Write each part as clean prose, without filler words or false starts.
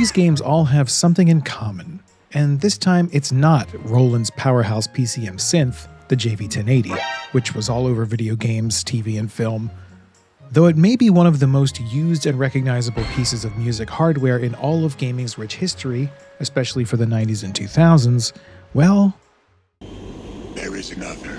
these games all have something in common, and this time it's not Roland's powerhouse PCM synth, the JV-1080, which was all over video games, TV, and film. Though it may be one of the most used and recognizable pieces of music hardware in all of gaming's rich history, especially for the 90s and 2000s, well, there is another.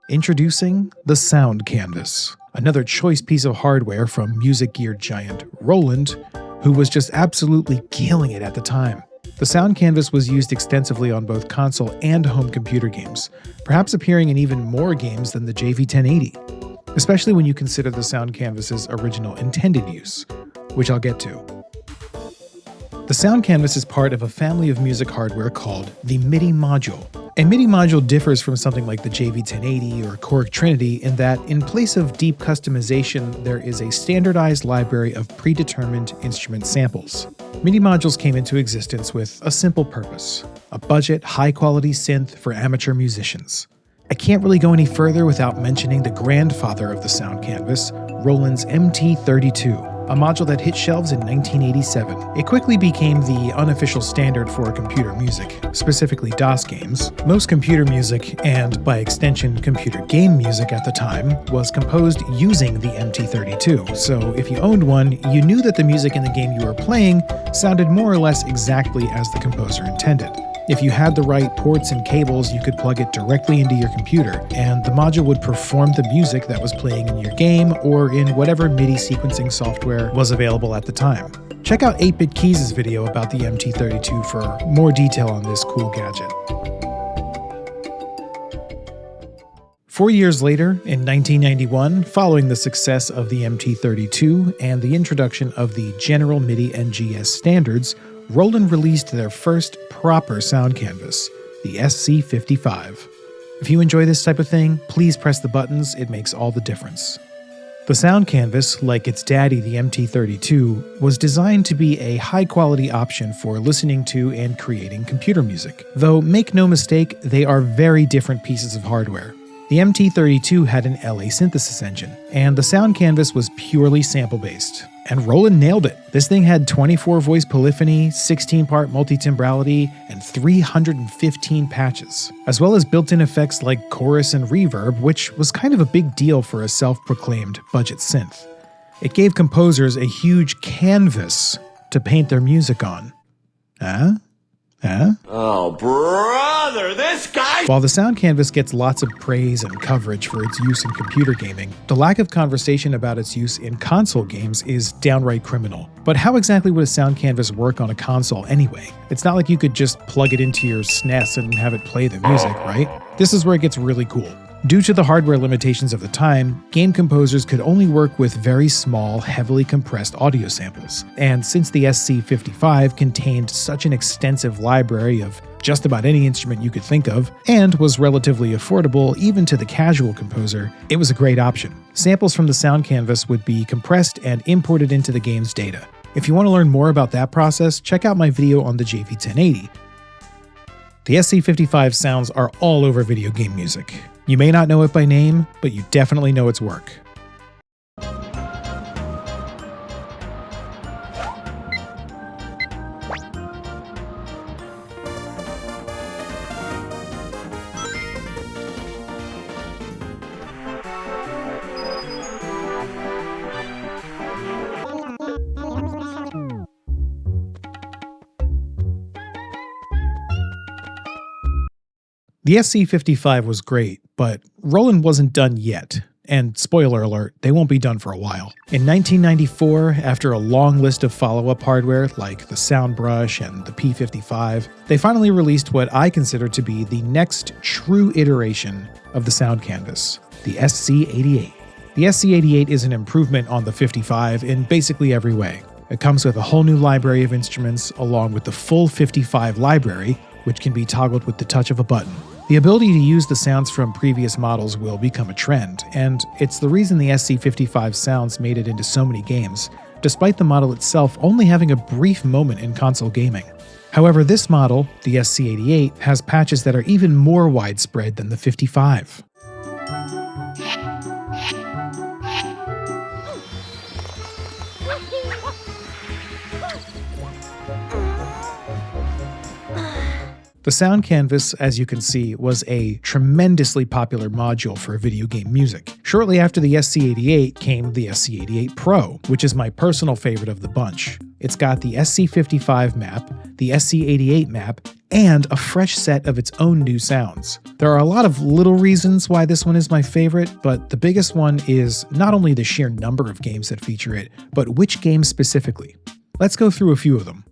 Introducing the Sound Canvas, another choice piece of hardware from music gear giant Roland, who was just absolutely killing it at the time. The Sound Canvas was used extensively on both console and home computer games, perhaps appearing in even more games than the JV-1080, especially when you consider the Sound Canvas's original intended use, which I'll get to. The Sound Canvas is part of a family of music hardware called the MIDI Module. A MIDI module differs from something like the JV-1080 or Korg Trinity in that, in place of deep customization, there is a standardized library of predetermined instrument samples. MIDI modules came into existence with a simple purpose: a budget, high-quality synth for amateur musicians. I can't really go any further without mentioning the grandfather of the Sound Canvas, Roland's MT32. A module that hit shelves in 1987. It quickly became the unofficial standard for computer music, specifically DOS games. Most computer music, and by extension computer game music at the time, was composed using the MT32, so if you owned one, you knew that the music in the game you were playing sounded more or less exactly as the composer intended. If you had the right ports and cables, you could plug it directly into your computer, and the module would perform the music that was playing in your game or in whatever MIDI sequencing software was available at the time. Check out 8-Bit Keys' video about the MT32 for more detail on this cool gadget. 4 years later, in 1991, following the success of the MT32 and the introduction of the General MIDI NGS standards, Roland released their first proper sound canvas, the SC-55. If you enjoy this type of thing, please press the buttons, it makes all the difference. The Sound Canvas, like its daddy the MT32, was designed to be a high-quality option for listening to and creating computer music. Though, make no mistake, they are very different pieces of hardware. The MT32 had an LA synthesis engine, and the Sound Canvas was purely sample-based. And Roland nailed it. This thing had 24-voice polyphony, 16-part multitimbrality, and 315 patches, as well as built-in effects like chorus and reverb, which was kind of a big deal for a self-proclaimed budget synth. It gave composers a huge canvas to paint their music on. Oh, brother, this guy! While the Sound Canvas gets lots of praise and coverage for its use in computer gaming, the lack of conversation about its use in console games is downright criminal. But how exactly would a Sound Canvas work on a console anyway? It's not like you could just plug it into your SNES and have it play the music, right? This is where it gets really cool. Due to the hardware limitations of the time, game composers could only work with very small, heavily compressed audio samples. And since the SC-55 contained such an extensive library of just about any instrument you could think of, and was relatively affordable even to the casual composer, it was a great option. Samples from the Sound Canvas would be compressed and imported into the game's data. If you want to learn more about that process, check out my video on the JV-1080. The SC-55 sounds are all over video game music. You may not know it by name, but you definitely know its work. The SC-55 was great, but Roland wasn't done yet. And spoiler alert, they won't be done for a while. In 1994, after a long list of follow-up hardware like the Soundbrush and the P55, they finally released what I consider to be the next true iteration of the Sound Canvas, the SC-88. The SC-88 is an improvement on the 55 in basically every way. It comes with a whole new library of instruments along with the full 55 library, which can be toggled with the touch of a button. The ability to use the sounds from previous models will become a trend, and it's the reason the SC-55 sounds made it into so many games, despite the model itself only having a brief moment in console gaming. However, this model, the SC-88, has patches that are even more widespread than the 55. The SoundCanvas, as you can see, was a tremendously popular module for video game music. Shortly after the SC-88 came the SC-88Pro, which is my personal favorite of the bunch. It's got the SC-55 map, the SC-88 map, and a fresh set of its own new sounds. There are a lot of little reasons why this one is my favorite, but the biggest one is not only the sheer number of games that feature it, but which games specifically. Let's go through a few of them.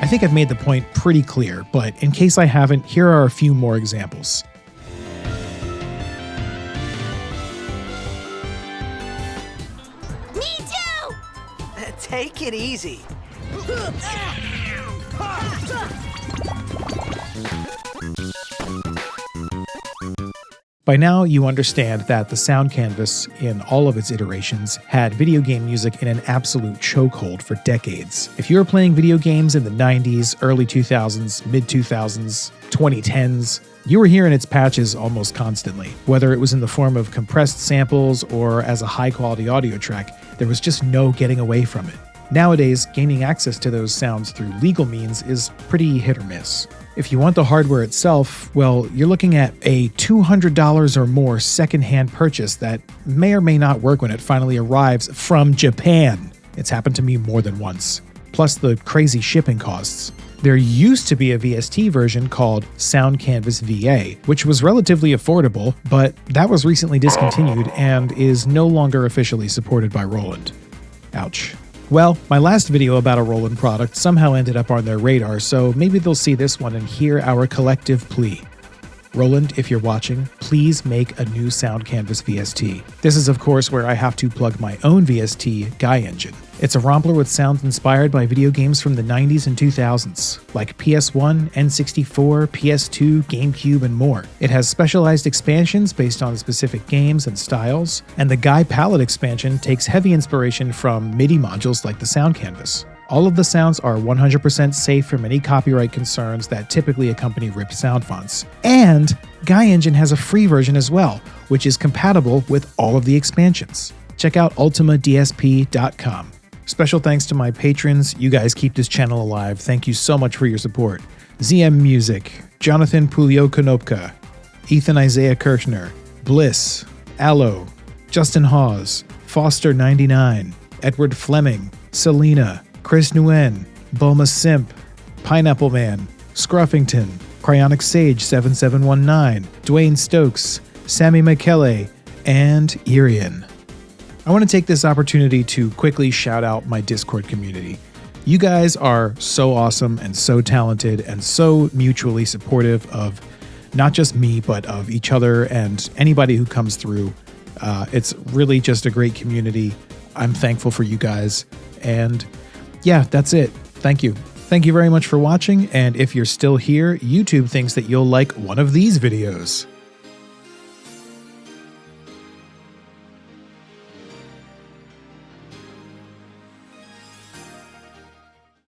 I think I've made the point pretty clear, but in case I haven't, here are a few more examples. Me too! Take it easy. By now, you understand that the SoundCanvas, in all of its iterations, had video game music in an absolute chokehold for decades. If you were playing video games in the 90s, early 2000s, mid-2000s, 2010s, you were hearing its patches almost constantly. Whether it was in the form of compressed samples or as a high-quality audio track, there was just no getting away from it. Nowadays, gaining access to those sounds through legal means is pretty hit or miss. If you want the hardware itself, well, you're looking at a $200 or more secondhand purchase that may or may not work when it finally arrives from Japan. It's happened to me more than once. Plus the crazy shipping costs. There used to be a VST version called SoundCanvas VA, which was relatively affordable, but that was recently discontinued and is no longer officially supported by Roland. Ouch. Well, my last video about a Roland product somehow ended up on their radar, so maybe they'll see this one and hear our collective plea. Roland, if you're watching, please make a new SoundCanvas VST. This is of course where I have to plug my own VST, Guy Engine. It's a ROMpler with sounds inspired by video games from the 90s and 2000s, like PS1, N64, PS2, GameCube, and more. It has specialized expansions based on specific games and styles, and the Guy Palette expansion takes heavy inspiration from MIDI modules like the SoundCanvas. All of the sounds are 100% safe from any copyright concerns that typically accompany RIP sound fonts. And Guy Engine has a free version as well, which is compatible with all of the expansions. Check out ultimadsp.com. Special thanks to my patrons. You guys keep this channel alive. Thank you so much for your support. ZM Music, Jonathan Pulio Konopka, Ethan Isaiah Kirchner, Bliss, Allo, Justin Hawes, Foster99, Edward Fleming, Selena, Chris Nguyen, Bulma Simp, Pineapple Man, Scruffington, Cryonic Sage 7719, Dwayne Stokes, Sammy McKelley, and Irian. I want to take this opportunity to quickly shout out my Discord community. You guys are so awesome and so talented and so mutually supportive of not just me, but of each other and anybody who comes through. It's really just a great community. I'm thankful for you guys. And yeah, that's it. Thank you. Thank you very much for watching. And if you're still here, YouTube thinks that you'll like one of these videos.